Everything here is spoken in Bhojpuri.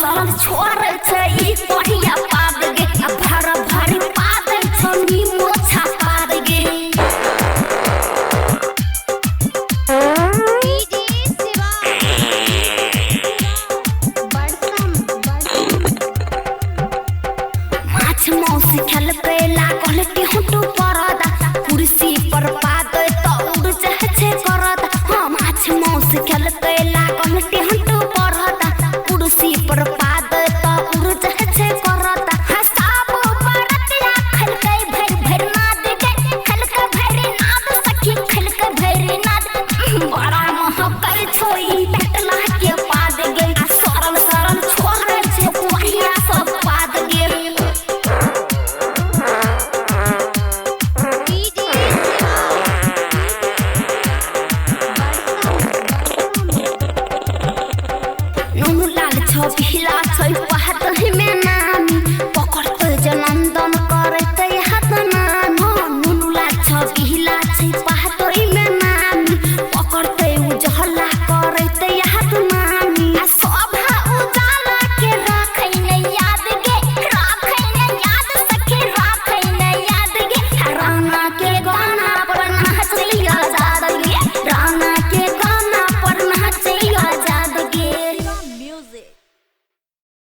सरल छोड़ छै ई पहिया पाद गे भर भरी पाद छनी मोछा पाद गे माछ मौसी खेल पे लागल टेहटू परदा कुर्सी पर पाद त उड़ जाय छै करदा हां माछ मौसी खेल पे लागल टेहटू परदा कुर्सी पर पाद त उड़ जाय छै करदा हसाब परतिया खलकै भर भर नाद गे खलकै भर नाद सखी खलकै भर नाद बड़ा महकै छोई टकला के पाद गे सरल सरल छोड़ छै पहिया सब पाद गे भिला छै पहाड़ में नामी पकड़ते जनंदन करते हाथ नाम नुनुला छ भिला छै